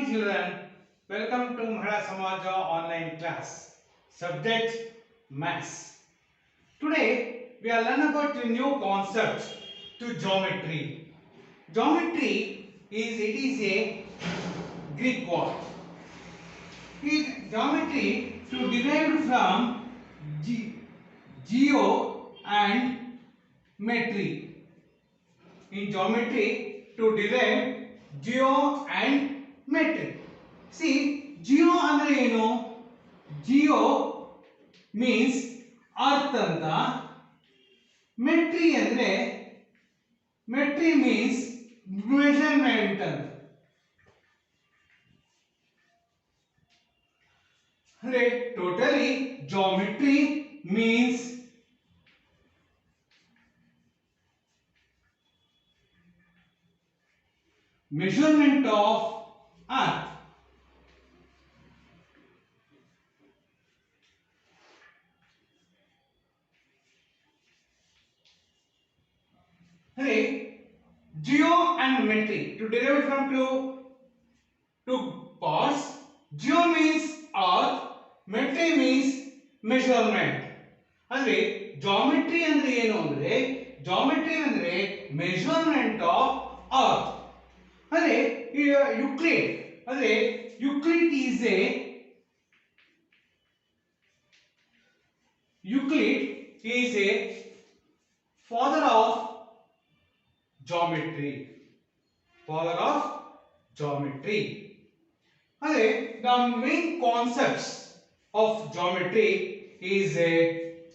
children, welcome to Mahara Samaja online class. Subject Maths. Today we are learning about a new concept to geometry. Geometry is a Greek word. Geometry to derived from geo and metry. In geometry to derive geo and metry. See, geo andre eno? Geo means earth anta. Metry andre metry means measurement anta. Andre totally geometry means measurement of earth. Hey, geo and metry to derive from two parts. Geo means earth, metry means measurement. ಅಂದ್ರೆ geometry ಅಂದ್ರೆ ಏನು ಅಂದ್ರೆ geometry ಅಂದ್ರೆ measurement of earth. ಅಂದ್ರೆ Euclid ಅಂದ್ರೆ Euclid is a father of geometry. Father of geometry. Okay, the main concepts of geometry is a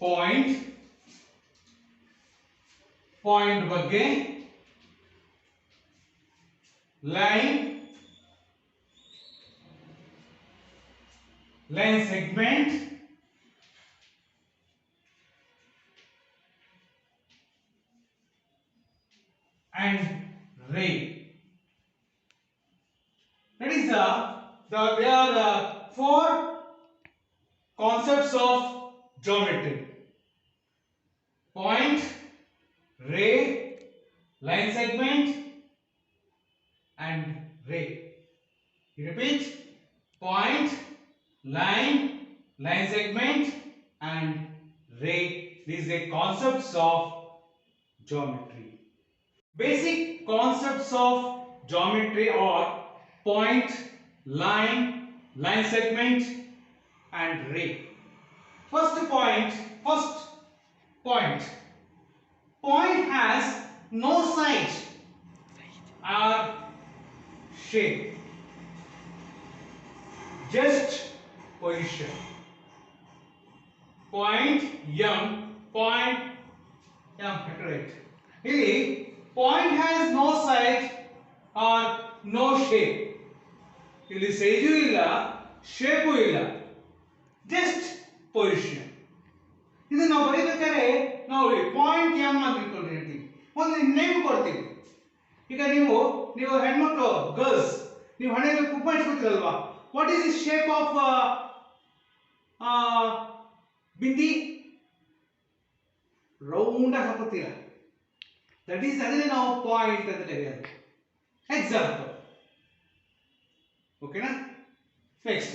point ಬಗ್ಗೆ, line segment, and ray. That is there are four concepts of geometry: point, ray, line segment, and ray. Repeat: point, line segment, and ray. These are concepts of geometry. Basic concepts of geometry are point, line segment, and ray. First point. Point has no side or shape, just position. Point correct. Here point has no side or no shape. ಇಲ್ಲಿ size ಇಲ್ಲ, shape ಇಲ್ಲ, just position. ಇದು ನಾವು ಬರೀಬೇಕಾದ್ರೆ ನಾವು point M ಅಂತ ಇಟ್ಕೊಂಡಿರ್ತೀವಿ, ಒಂದು name ಕೊಡ್ತೀವಿ. ಈಗ ನೀವು ಹೆಣ್ಮಕ್ಳು ಗರ್ಲ್ಸ್ ನೀವು ಹಣೆಗೆ ಕುಪ್ಪು ಹಚ್ಕೊತೀರಲ್ವಾ? What is the shape of bindi? Round ಆಗಿ ಹಾಕೋತೀರ. ದಟ್ ಈಸ್ ಅದನ್ನೇ ನಾವು ಪಾಯಿಂಟ್ ಅಂತ ಕರೆಯೋದು. Example. Okay na? Next,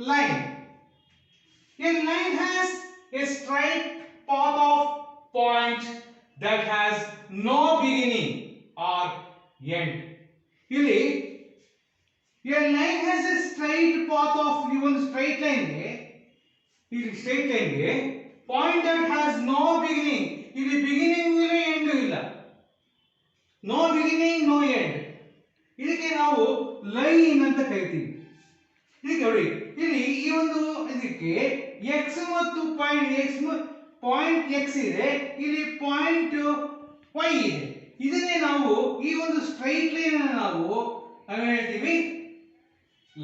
line. A line has a straight path of point that has no beginning or end. Here, a line has a straight path of even straight line. Point that has no beginning. Here beginning will end illa. No beginning, no end. ಇದಕ್ಕೆ ನಾವು line ಅಂತ ಕರಿತೀವಿ. ಇದಕ್ಕೆ ನೋಡಿ, ಇಲ್ಲಿ ಈ ಒಂದು ಇದಕ್ಕೆ x ಮತ್ತು ಪಾಯಿಂಟ್ x ಇದೆ, ಇಲ್ಲಿ ಪಾಯಿಂಟ್ y ಇದೆ. ಇದನ್ನೇ ನಾವು ಈ ಒಂದು ಸ್ಟ್ರೈಟ್ ಲೈನ್ ಅನ್ನು ನಾವು ಹೇಳ್ತೀವಿ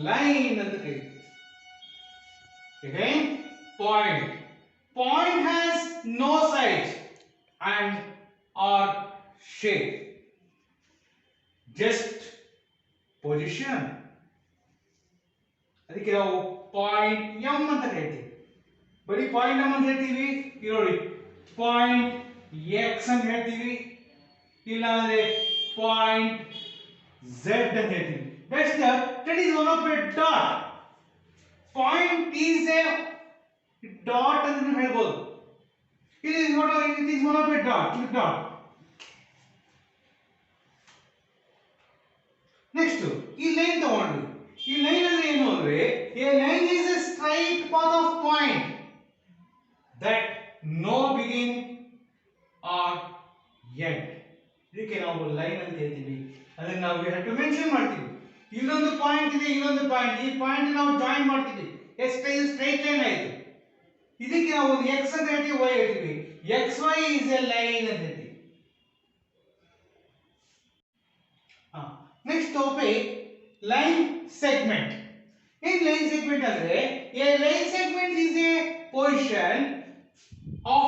ಲೈನ್ ಅಂತ ಕರಿತೀವಿ. Again, point has no sides and or shape, just position. ಅದಕ್ಕೆ ನಾವು ಪಾಯಿಂಟ್ ಎಂ ಅಂತ ಹೇಳ್ತೀವಿ. ಬರೀ ಪಾಯಿಂಟ್ ಎಂ ಅಂತ ಹೇಳ್ತೀವಿ. ಇಲ್ಲಿ ನೋಡಿ, ಪಾಯಿಂಟ್ ಎಕ್ಸ್ ಅಂತ ಹೇಳ್ತೀವಿ, ಇಲ್ಲ ಅಂದ್ರೆ ಪಾಯಿಂಟ್ ಝೆಡ್ ಅಂತ ಹೇಳ್ತೀವಿ. Best that is one of a dot. Point is a dot ಅಂತ ನೀವು ಹೇಳ್ಬೋದು. It is one of a dot. Dot. Next, ಈ ಲೈನ್ ತಗೊಂಡ್ವಿ. ಈ ಲೈನ್ ಅಂದ್ರೆ ಏನು ಅಂದ್ರೆ a line is a straight path of point that no beginning or end. ಇದಕ್ಕೆ ನಾವು ಲೈನ್ ಅಂತ ಹೇಳ್ತೀವಿ. ಅದನ್ನ ನಾವು ಹ್ಯಾವ್ ಟು ಮೆನ್ಷನ್ ಮಾಡ್ತೀವಿ. ಇಲ್ಲೊಂದು ಪಾಯಿಂಟ್ ಇದೆ, ಇಲ್ಲೊಂದು ಪಾಯಿಂಟ್, ಈ ಪಾಯಿಂಟ್ ನಾವು ಜಾಯಿನ್ ಮಾಡ್ತೀವಿ. ಸ್ಟ್ರೈಟ್ ಲೈನ್ ಆಯ್ತು. ಇದಕ್ಕೆ ನಾವು ಒಂದು x ಅಂತ ಹೇಳ್ತೀವಿ, y ಹೇಳ್ತೀವಿ. xy is a line ಅಂತ ಹೇಳ್ತೀವಿ. Next topic line segment. ಏನ್ ಲೈನ್ ಸೆಗ್ಮೆಂಟ್ ಅಂದ್ರೆ a line segment is a portion of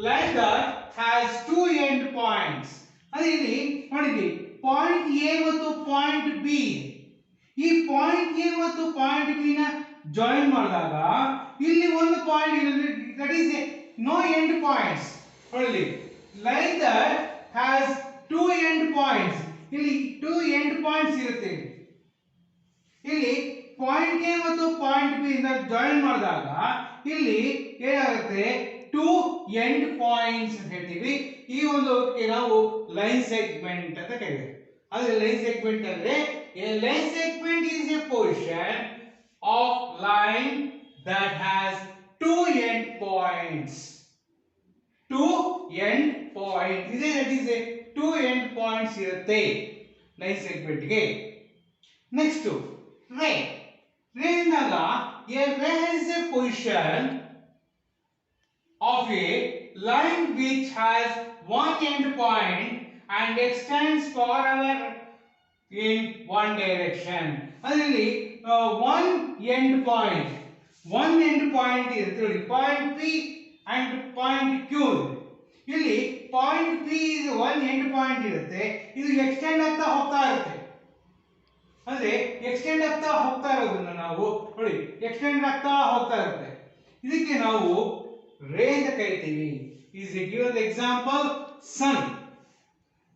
line that has two end points. ಅದೇ ಇಲ್ಲಿ ನೋಡಿದ್ವಿ, ಪಾಯಿಂಟ್ ಎ ಮತ್ತು ಪಾಯಿಂಟ್ ಬಿ. ಈ ಪಾಯಿಂಟ್ ಎ ಮತ್ತು ಪಾಯಿಂಟ್ ಬಿ ನ ಜಾಯಿನ್ ಮಾಡಿದಾಗ ಇಲ್ಲಿ ಒಂದು ಪಾಯಿಂಟ್ ಇದೆ, that is no end points. ನೋಡಿ, line that has two end points. ಇಲ್ಲಿ ಟೂ ಎಂಡ್ ಪಾಯಿಂಟ್ಸ್ ಇರುತ್ತೆ. ಇಲ್ಲಿ ಪಾಯಿಂಟ್ ಎ ಮತ್ತು ಪಾಯಿಂಟ್ ಬಿ ಇಂದ ಜಾಯಿನ್ ಮಾಡಿದಾಗ ಇಲ್ಲಿ ಏನಾಗುತ್ತೆ, ಟೂ ಎಂಡ್ ಪಾಯಿಂಟ್ಸ್ ಅಂತ ಹೇಳ್ತೀವಿ. ಈ ಒಂದು ನಾವು ಲೈನ್ ಸೆಗ್ಮೆಂಟ್ ಅಂತ ಕರೀತೀವಿ. ಅಂದ್ರೆ ಲೈನ್ ಸೆಗ್ಮೆಂಟ್ ಅಂದ್ರೆ a line segment is a portion of line that has two end points. Two end points. That is a two end points irutte line segment ge. Next, ray. Ray naga a ray is a portion of a line which has one end point and extends forever in one direction. ಅದರಲ್ಲಿ one end point ಇರುತ್ತೆ ನೋಡಿ, point P and point Q. ಇಲ್ಲಿ point P is one end point ಇರುತ್ತೆ, ಇದು extend ಆಗ್ತಾ ಹೋಗ್ತಾ ಇರುತ್ತೆ. ಅಂದ್ರೆ ಎಕ್ಸ್ಟೆಂಡ್ ಆಗ್ತಾ ಹೋಗ್ತಾ ಇರೋದನ್ನ ನಾವು ನೋಡಿ, ಎಕ್ಸ್ಟೆಂಡ್ ಆಗ್ತಾ ಹೋಗ್ತಾ ಇರುತ್ತೆ. ಇದಕ್ಕೆ ನಾವು ರೇ ಅಂತ ಕರಿತೀವಿ. Is a given example sun.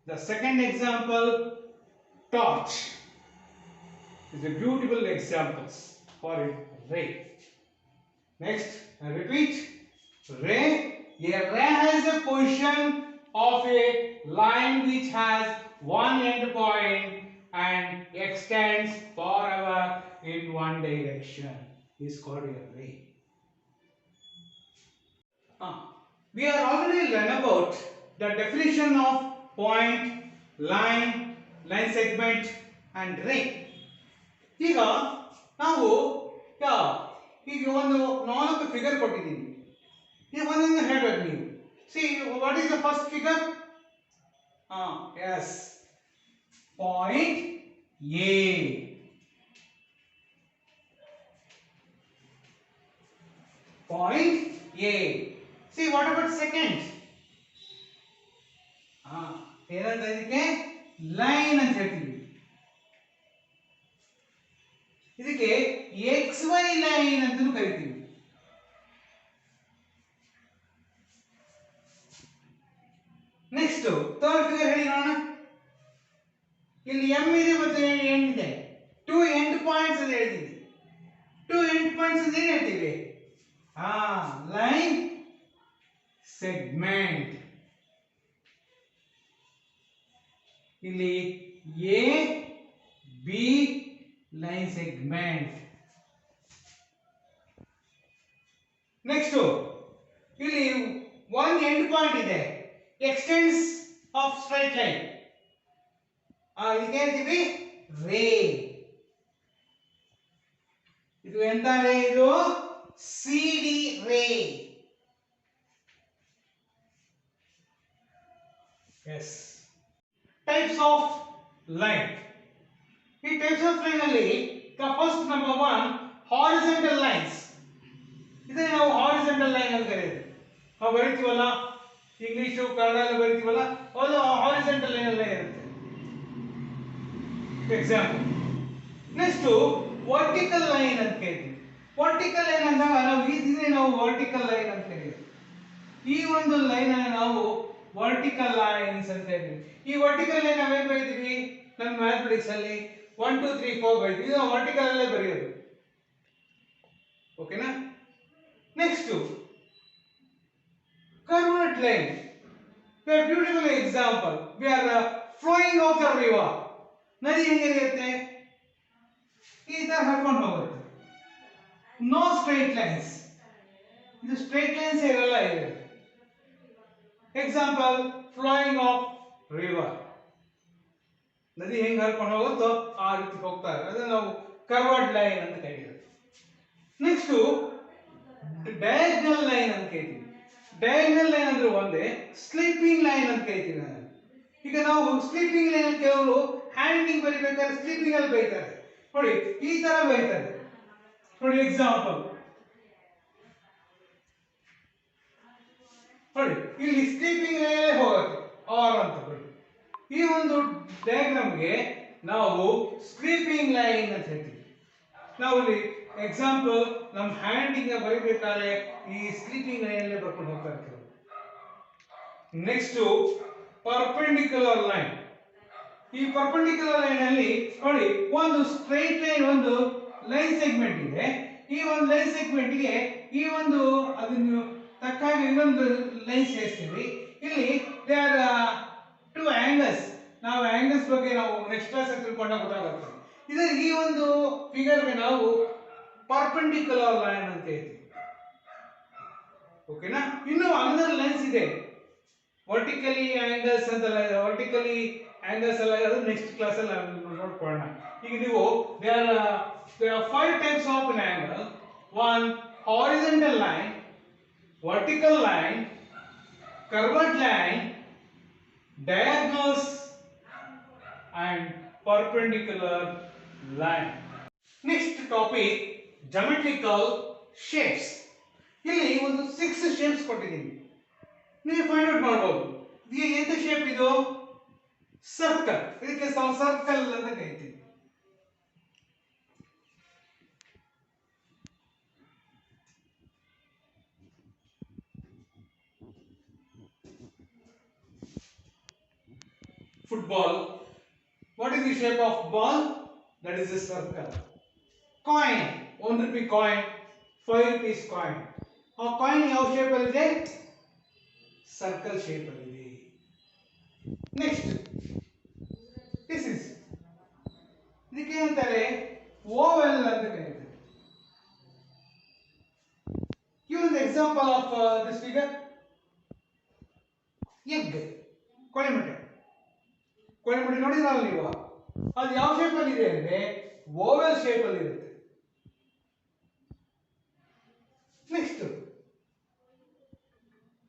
The second example torch is a beautiful examples for it. Ray. Next, I repeat, ray. A ray has a position of a line which has one end point and extends forever in one direction. Is called a ray. We are already learned about the definition of point, line, line segment and ray. ಈಗ ನಾವು ಈಗ ಒಂದು ನಾಲ್ಕು figure ಕೊಟ್ಟಿದ್ದೀನಿ. ಈಗ ಒಂದೊಂದು ಹೇಳ್ಬೇಕು ನೀವು. See what is the first figure? Yes, point A. Point A. See what about second? ಏನಂತ ಇದಕ್ಕೆ ಲೈನ್ ಅಂತ ಹೇಳ್ತೀವಿ. ಇದಕ್ಕೆ ಎಕ್ಸ್ ವೈ ಲೈನ್ ಅಂತ ಕರಿತೀವಿ. ನೆಕ್ಸ್ಟ್ ಥರ್ಡ್ ಫಿಗರ್ ಹೇಳಿ ನೋಡೋಣ. ಇಲ್ಲಿ ಎಂ ಇದೆ ಮತ್ತು ಎಂಡ್ ಇದೆ, ಟೂ ಎಂಡ್ ಪಾಯಿಂಟ್ಸ್ ಅಂತ ಹೇಳ್ತೀವಿ. ಟೂ ಎಂಡ್ ಪಾಯಿಂಟ್ಸ್ ಅಂತ ಏನ್ ಹೇಳ್ತೀವಿ? Line segment. ಇಲ್ಲಿ A B line segment. Next ಇಲ್ಲಿ ಒನ್ ಎಂಡ್ ಪಾಯಿಂಟ್ ಇದೆ, ಎಕ್ಸ್ಟೆನ್ಸ್ ಆಫ್ ಸ್ಟ್ರೈಟ್ ಲೈನ್. ಇದಕ್ಕೆ ಹೇಳ್ತೀವಿ ರೇ. ಇದು ಎಂತ ರೇ? ಇದು C D ray. Yes. Types of line. ಈ ಟೈಪ್ಸ್ ಆಫ್ ಲೈನ್ ಅಲ್ಲಿ first number one, horizontal lines. ಇದನ್ನ ನಾವು ಹಾರಿಜಾಂಟಲ್ ಲೈನ್ ಅಂತ ಕರೀತೀವಿ. ನಾವು ಬರೀತೀವಲ್ಲ ಇಂಗ್ಲಿಷು ಕನ್ನಡ ಎಲ್ಲ ಬರೀತೀವಲ್ಲ, ಅದು ಹಾರಿಜಾಂಟಲ್ ಲೈನ್ ಅಲ್ಲೇ ಇರುತ್ತೆ. ಎಕ್ಸಾಂಪಲ್. ನೆಕ್ಸ್ಟ್ ವರ್ಟಿಕಲ್ ಲೈನ್ ಅಂತ ಕರೀತೀವಿ. ವರ್ಟಿಕಲ್ ಲೈನ್ ಅಂದಾಗ ನಾವು ವರ್ಟಿಕಲ್ ಲೈನ್ ಅಂತ ಕರೀತೀವಿ. ಈ ಒಂದು ಲೈನ್ ಅನ್ನು ನಾವು ವರ್ಟಿಕಲ್ ಲೈನ್ಸ್ ಅಂತ ಹೇಳ್ತೀವಿ. ಈ ವರ್ಟಿಕಲ್ ಲೈನ್ ನಾವೇನ್ ಬರೀತೀವಿ ನಮ್ಮ ಮ್ಯಾಥಮೆಟಿಕ್ಸ್ ಅಲ್ಲಿ? 1 2 3 4 ಬರೀತೀವಿ. ಇದು ವರ್ಟಿಕಲ್ ಅಲ್ಲೇ ಬರೆಯೋದು. ಓಕೆನಾ? Next curved line. A beautiful example. We are flowing of the river. ನದಿ ಹೇಗಿರುತ್ತೆ? ಈ ತರ ಹರ್ಕೊಂಡು ಹೋಗುತ್ತೆ. No straight lines. ಇದು ಸ್ಟ್ರೈಟ್ ಲೈನ್ಸ್ ಇರಲ್ಲ ಇದೆ. Example flowing of river. ನದಿ ಹೆಂಗೆ ಹರ್ಕೊಂಡು ಹೋಗುತ್ತೋ ಆ ರೀತಿ ಹೋಗ್ತಾ ಇದೆ. ಅದನ್ನ ನಾವು ಕರ್ವರ್ಡ್ ಲೈನ್ ಅಂತ ಕರೀತೀವಿ. ನೆಕ್ಸ್ಟ್ ಡಯಾಗ್ನಲ್ ಲೈನ್ ಅಂತ ಕರೀತೀವಿ. ಡಯಾಗ್ನಲ್ ಲೈನ್ ಅಂದ್ರೆ ಒಂದೇ, ಸ್ಲೀಪಿಂಗ್ ಲೈನ್ ಅಂತ ಕರೀತೀವಿ ನಾನು. ಈಗ ನಾವು ಸ್ಲೀಪಿಂಗ್ ಲೈನ್ ಕೆಲವರು ಹ್ಯಾಂಡಿಂಗ್ ಬರಿಬೇಕಾದ್ರೆ ಸ್ಲೀಪಿಂಗ್ ಅಲ್ಲಿ ಬೈತಾರೆ ನೋಡಿ, ಈ ತರ ಬೈತಾರೆ ನೋಡಿ. ಎಕ್ಸಾಂಪಲ್ ನೋಡಿ, ಇಲ್ಲಿ ಸ್ಲೀಪಿಂಗ್ ಲೈನ್ ಹೋಗುತ್ತೆ ಆರ್ ಅಂತ ನೋಡಿ. ಈ ಒಂದು ಡಯಾಗ್ರಾಮ್ಗೆ ನಾವು ಸ್ಲೀಪಿಂಗ್ ಲೈನ್ ಅಂತ ಹೇಳ್ತೀವಿ. ನಾವು ಇಲ್ಲಿ ಎಕ್ಸಾಂಪಲ್ ನಮ್ಮ ಹ್ಯಾಂಡಿಂಗ್ ಬರಿಬೇಕಾದ್ರೆ ಈ ಸ್ಲೀಪಿಂಗ್ ಲೈನ್ ಅಲ್ಲೇ ಬರ್ಕೊಂಡು ಹೋಗ್ತಾ ಇರ್ತೀವಿ. Next perpendicular line. ಈ ಪರ್ಪೆಂಡಿಕ್ಯುಲರ್ ಲೈನ್ ಅಲ್ಲಿ ನೋಡಿ, ಒಂದು ಸ್ಟ್ರೈಟ್ ಲೈನ್, ಒಂದು ಲೈನ್ ಸೆಗ್ಮೆಂಟ್ ಇದೆ. ಈ ಒಂದು ಲೈನ್ ಸೆಗ್ಮೆಂಟ್ ಗೆ ಈ ಒಂದು ಅದನ್ನು ತಕ್ಕಾಗಿ ಇನ್ನೊಂದು ಲೈನ್ ಸೇರಿಸ್ತೀವಿ. ಇಲ್ಲಿ ದೇ ಆರ್ ಟು ಆಂಗಲ್ಸ್. ನಾವು ಆಂಗಲ್ಸ್ ಬಗ್ಗೆ ನಾವು ನೆಕ್ಸ್ಟ್ ಕ್ಲಾಸ್ ಅಲ್ಲಿ ತಿಳ್ಕೊಂಡಾಗ ಗೊತ್ತಾಗುತ್ತೆ. ಇದು ಈ ಒಂದು ಫಿಗರ್ ಗೆ ನಾವು ಪರ್ಪೆಂಡಿಕ್ಯುಲರ್ ಲೈನ್ ಅಂತ ಹೇಳ್ತೀವಿ. ಓಕೆನಾ? ಇನ್ನು ಅನದರ್ ಲೈನ್ಸ್ ಇದೆ, ವರ್ಟಿಕಲಿ ಆಂಗಲ್ಸ್ ಅಂತ. ವರ್ಟಿಕಲಿ ಆಂಗಲ್ಸ್ ಅಲ್ಲ, ಅದು ನೆಕ್ಸ್ಟ್ ಕ್ಲಾಸ್ ಅಲ್ಲಿ ನೋಡ್ಕೊಳ್ಳೋಣ. ಈಗ ನೀವು there are 5 types of an angle. One, horizontal line, vertical line, curved line, diagonals and perpendicular line. Next topic, geometrical shapes. ಇಲ್ಲಿ ಒಂದು 6 shapes ಕೊಟ್ಟಿದ್ದೀನಿ, ನೀವು ಫೈಂಡ್ ಔಟ್ ಮಾಡಬಹುದು. ಇದು ಎಂತ ಶೇಪ್? ಇದು ಸರ್ಕಲ್. ಇದಕ್ಕೆ ಸರ್ಕಲ್ ಅಂತ ಕರೀತೀವಿ. Football. What is the shape of ball? That is a circle. Coin. 1 rupee coin, 5 rupees coin. ಆ ಕಾಯಿನ್ ಯಾವ ಶೇಪ್ ಅಲ್ಲಿ ಇದೆ? ಸರ್ಕಲ್ ಶೇಪ್ ಅಲ್ಲಿ ಇದೆ. ನೆಕ್ಸ್ಟ್ ದಿಸ್ ಇಸ್, ಇದಕ್ಕೆ ಏನಂತಾರೆ? ಓವಲ್ ಅಂತ ಕರೀತಾರೆ. give an example of this figure. Egg, ಕೋಳಿಮೊಟ್ಟೆ. ಕೋಳಿಮೊಟ್ಟೆ ನೋಡಿದ್ರಲ್ಲ ನೀವು, ಅದು ಯಾವ ಶೇಪ್ ಅಲ್ಲಿ ಇದೆ ಅಂದ್ರೆ ಓವಲ್ ಶೇಪ್ ಅಲ್ಲಿ ಇರುತ್ತೆ. Next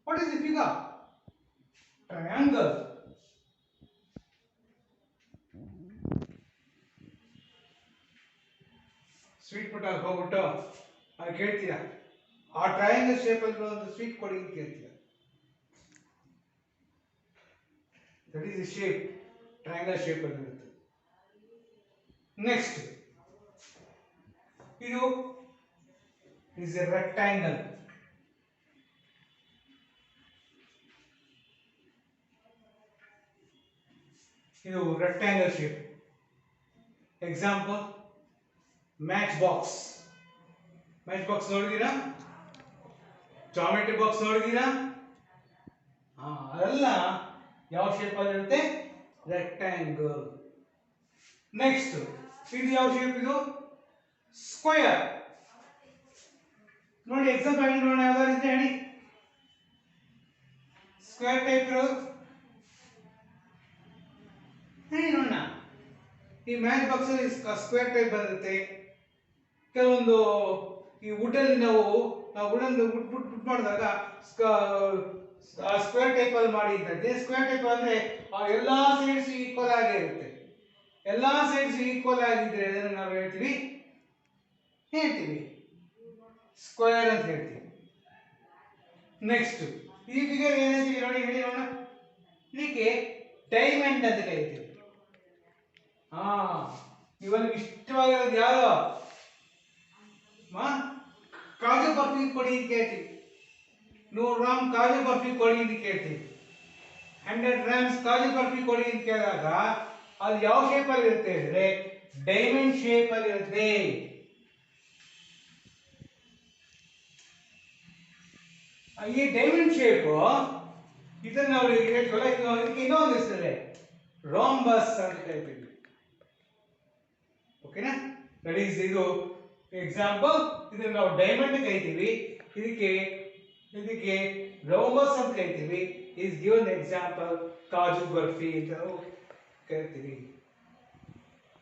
what is the figure? Triangle. Sweet ಪುಟ್ಟ ಹೋಗ್ಬಿಟ್ಟು ಅದು ಕೇಳ್ತೀರಾ, ಆ ಟ್ರಯಾಂಗಲ್ ಶೇಪ್ ಅಲ್ಲಿ ಒಂದು ಸ್ವೀಟ್ ಕೊಡಿ ಅಂತ ಕೇಳ್ತೀರಾ. That is the shape, triangle shape ಅಲ್ಲಿ ಇರುತ್ತೆ. ನೆಕ್ಸ್ಟ್ ಇದು is a rectangle. ಇದು rectangle shape. Example, match box. Match box ನೋಡಿದೀರಾ? ಜಾಮೆಟ್ರಿ ಬಾಕ್ಸ್ ನೋಡಿದೀರಾ? ಅದೆಲ್ಲ ಯಾವ ಶೇಪ್ ಅಲ್ಲಿ ಇರುತ್ತೆ? ರೆಕ್ಟ್ಯಾಂಗಲ್. ನೆಕ್ಸ್ಟ್ ಇದು ಯಾವ ಶೇಪ್? ಇದು ಸ್ಕ್ವೇರ್. ನೋಡಿ ಎಕ್ಸಾಂಪಲ್ ಹೇಳಿ ನೋಡೋಣ, ಯಾವ್ದಾದ್ರು ಇದ್ರೆ ಹೇಳಿ. ಸ್ಕ್ವೇರ್ ಟೈಪ್ ಇರೋದು ಹೇಳಿ ನೋಡೋಣ. ಈ ಮ್ಯಾಚ್ ಬಾಕ್ಸ್ ಅಲ್ಲಿ ಸ್ಕ್ವೇರ್ ಟೈಪ್ ಬರುತ್ತೆ. ಕೆಲವೊಂದು ಈ ವುಡ್ ಅಲ್ಲಿ ನಾವು ವುಡ್ ಪುಟ್ ಮಾಡಿದಾಗ ಸ್ಕ್ವೇರ್ ಟೈಪ್ ಅಲ್ಲಿ ಮಾಡಿದ್ದೆ. ಸ್ಕ್ವೇರ್ ಟೈಪ್ ಅಂದ್ರೆ ಎಲ್ಲಾ ಸೈಡ್ಸ್ ಈಕ್ವಲ್ ಆಗಿ ಇರುತ್ತೆ. ಎಲ್ಲಾ ಸೈಡ್ಸ್ ಈಕ್ವಲ್ ಆಗಿದ್ರೆ ಅದನ್ನು ನಾವು ಹೇಳ್ತೀವಿ ಸ್ಕ್ವೇರ್ ಅಂತ ಹೇಳ್ತೀವಿ. ನೆಕ್ಸ್ಟ್ ಈ ಫಿಗರ್ ಏನಂತೀವಿ ನೋಡಿ, ಹೇಳಿ ನೋಡೋಣ. ಇದಕ್ಕೆ ಡೈಮಂಡ್ ಅಂತ ಕರೀತೀವಿ. ಇವನಿಗೆ ಇಷ್ಟವಾಗಿರೋದು ಯಾವ್ದು? ಕಾಜು ಬರ್ಫಿ ಕೊಡಿ ಅಂತ ಕೇಳ್ತೀವಿ. 100 ಗ್ರಾಮ್ ಕಾಜು ಬರ್ಫಿ ಕೊಡಿ ಅಂತ ಕೇಳ್ತೀವಿ. 100 ಗ್ರಾಮ್ಸ್ ಕಾಜು ಬರ್ಫಿ ಕೊಡಿ ಅಂತ ಕೇಳಿದಾಗ ಅದು ಯಾವ ಶೇಪ್ ಅಲ್ಲಿ ಇರುತ್ತೆ ಅಂದ್ರೆ ಡೈಮಂಡ್ ಶೇಪ್ ಅಲ್ಲಿ ಇರುತ್ತೆ. ಈ ಡೈಮಂಡ್ ಶೇಪ್ ಇದನ್ನ ನಾವು ಇದಕ್ಕೆ ಇನ್ನೊಂದು ಹೆಸರಿದೆ, ರಾಂಬಸ್ ಅಂತ ಕರಿತೀವಿ. ಓಕೆನಾ? ದಟ್ ಈಸ್ ಇದು ಎಕ್ಸಾಂಪಲ್. ಇದನ್ನ ನಾವು ಡೈಮಂಡ್ ಕರಿತೀವಿ, ಇದಕ್ಕೆ ಇದಕ್ಕೆ ರಾಂಬಸ್ ಅಂತ ಕರಿತೀವಿ. Is given example kaju barfi ಅಂತ ಕರಿತೀವಿ.